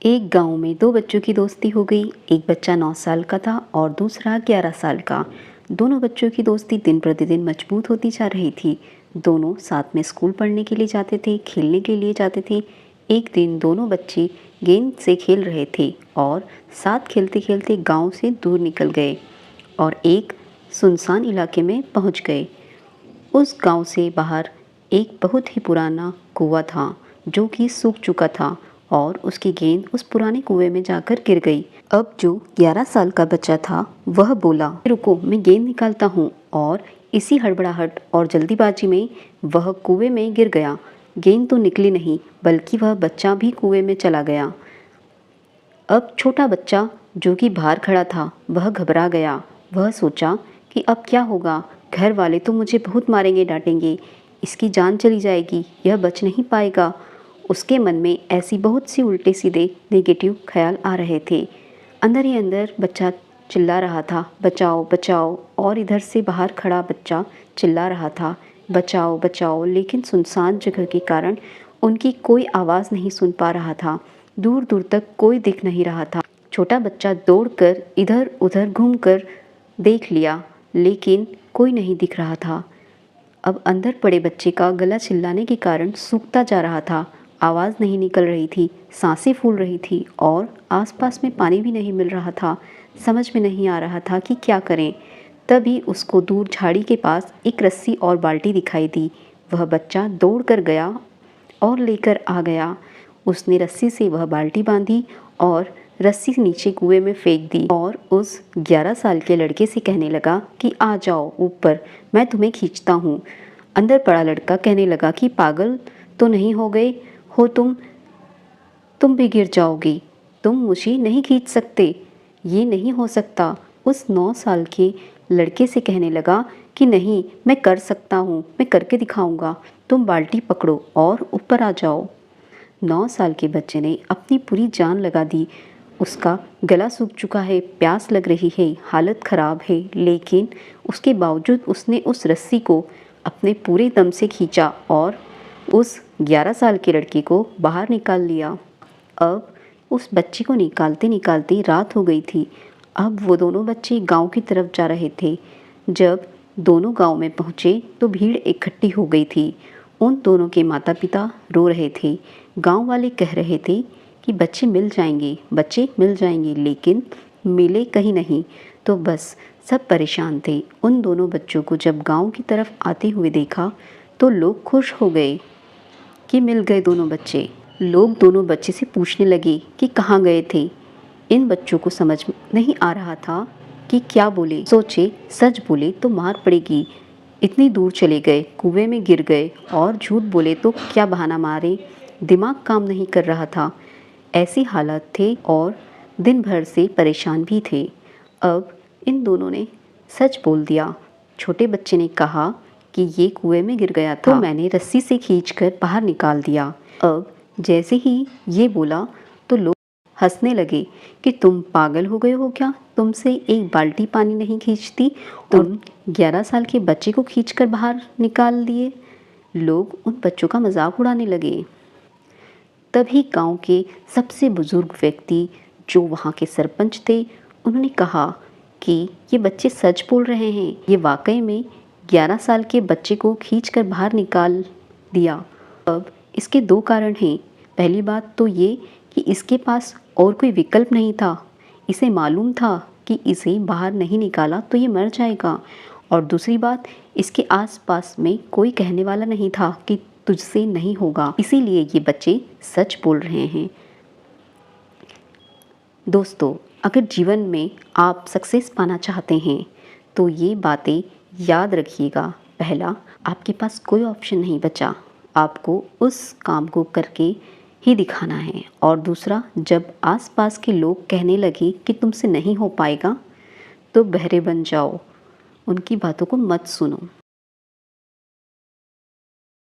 एक गांव में दो बच्चों की दोस्ती हो गई। एक बच्चा 9 साल का था और दूसरा 11 साल का। दोनों बच्चों की दोस्ती दिन प्रतिदिन मजबूत होती जा रही थी। दोनों साथ में स्कूल पढ़ने के लिए जाते थे, खेलने के लिए जाते थे। एक दिन दोनों बच्चे गेंद से खेल रहे थे और साथ खेलते खेलते गांव से दूर निकल गए और एक सुनसान इलाके में पहुंच गए। उस गांव से बाहर एक बहुत ही पुराना कुआं था जो कि सूख चुका था और उसकी गेंद उस पुराने कुएं में जाकर गिर गई। अब जो 11 साल का बच्चा था वह बोला, रुको मैं गेंद निकालता हूँ, और इसी हड़बड़ाहट और जल्दीबाजी में वह कुएं में गिर गया। गेंद तो निकली नहीं बल्कि वह बच्चा भी कुएं में चला गया। अब छोटा बच्चा जो कि बाहर खड़ा था वह घबरा गया। वह सोचा कि अब क्या होगा, घर वाले तो मुझे बहुत मारेंगे डांटेंगे, इसकी जान चली जाएगी, यह बच नहीं पाएगा। उसके मन में ऐसी बहुत सी उल्टे सीधे नेगेटिव ख्याल आ रहे थे। अंदर ही अंदर बच्चा चिल्ला रहा था, बचाओ बचाओ, और इधर से बाहर खड़ा बच्चा चिल्ला रहा था, बचाओ बचाओ, लेकिन सुनसान जगह के कारण उनकी कोई आवाज़ नहीं सुन पा रहा था। दूर दूर तक कोई दिख नहीं रहा था। छोटा बच्चा दौड़कर इधर उधर घूमकर देख लिया लेकिन कोई नहीं दिख रहा था। अब अंदर पड़े बच्चे का गला चिल्लाने के कारण सूखता जा रहा था। आवाज़ नहीं निकल रही थी, सांसें फूल रही थी और आसपास में पानी भी नहीं मिल रहा था। समझ में नहीं आ रहा था कि क्या करें। तभी उसको दूर झाड़ी के पास एक रस्सी और बाल्टी दिखाई दी। वह बच्चा दौड़ कर गया और लेकर आ गया। उसने रस्सी से वह बाल्टी बांधी और रस्सी नीचे कुएं में फेंक दी और उस 11 साल के लड़के से कहने लगा कि आ जाओ ऊपर, मैं तुम्हें खींचता हूँ। अंदर पड़ा लड़का कहने लगा कि पागल तो नहीं हो गए हो तुम भी गिर जाओगी, तुम मुझे नहीं खींच सकते, ये नहीं हो सकता। उस 9 साल के लड़के से कहने लगा कि नहीं, मैं कर सकता हूँ, मैं करके दिखाऊंगा, तुम बाल्टी पकड़ो और ऊपर आ जाओ। 9 साल के बच्चे ने अपनी पूरी जान लगा दी। उसका गला सूख चुका है, प्यास लग रही है, हालत ख़राब है, लेकिन उसके बावजूद उसने उस रस्सी को अपने पूरे दम से खींचा और उस 11 साल के लड़के को बाहर निकाल लिया। अब उस बच्चे को निकालते निकालते रात हो गई थी। अब वो दोनों बच्चे गांव की तरफ जा रहे थे। जब दोनों गांव में पहुँचे तो भीड़ इकट्ठी हो गई थी। उन दोनों के माता पिता रो रहे थे। गांव वाले कह रहे थे कि बच्चे मिल जाएंगे, बच्चे मिल जाएंगे, लेकिन मिले कहीं नहीं। तो बस सब परेशान थे। उन दोनों बच्चों को जब गांव की तरफ आते हुए देखा तो लोग खुश हो गए कि मिल गए दोनों बच्चे। लोग दोनों बच्चे से पूछने लगे कि कहाँ गए थे। इन बच्चों को समझ नहीं आ रहा था कि क्या बोले। सोचे सच बोले तो मार पड़ेगी, इतनी दूर चले गए, कुएं में गिर गए, और झूठ बोले तो क्या बहाना मारे। दिमाग काम नहीं कर रहा था। ऐसी हालत थे और दिन भर से परेशान भी थे। अब इन दोनों ने सच बोल दिया। छोटे बच्चे ने कहा कि ये कुएं में गिर गया था, तो मैंने रस्सी से खींचकर बाहर निकाल दिया। अब जैसे ही ये बोला तो लोग हंसने लगे कि तुम पागल हो गए हो क्या, तुमसे एक बाल्टी पानी नहीं खींचती, तुम 11 साल के बच्चे को खींचकर बाहर निकाल दिए। लोग उन बच्चों का मजाक उड़ाने लगे। तभी गांव के सबसे बुजुर्ग व्यक्ति जो वहाँ के सरपंच थे, उन्होंने कहा कि ये बच्चे सच बोल रहे हैं, ये वाकई में 11 साल के बच्चे को खींचकर बाहर निकाल दिया। अब इसके दो कारण हैं। पहली बात तो ये कि इसके पास और कोई विकल्प नहीं था। इसे मालूम था कि इसे बाहर नहीं निकाला तो ये मर जाएगा। और दूसरी बात, इसके आसपास में कोई कहने वाला नहीं था कि तुझसे नहीं होगा, इसीलिए ये बच्चे सच बोल रहे हैं। दोस्तों, अगर जीवन में आप सक्सेस पाना चाहते हैं तो ये बातें याद रखिएगा। पहला, आपके पास कोई ऑप्शन नहीं बचा, आपको उस काम को करके ही दिखाना है। और दूसरा, जब आसपास के लोग कहने लगे कि तुमसे नहीं हो पाएगा तो बहरे बन जाओ, उनकी बातों को मत सुनो।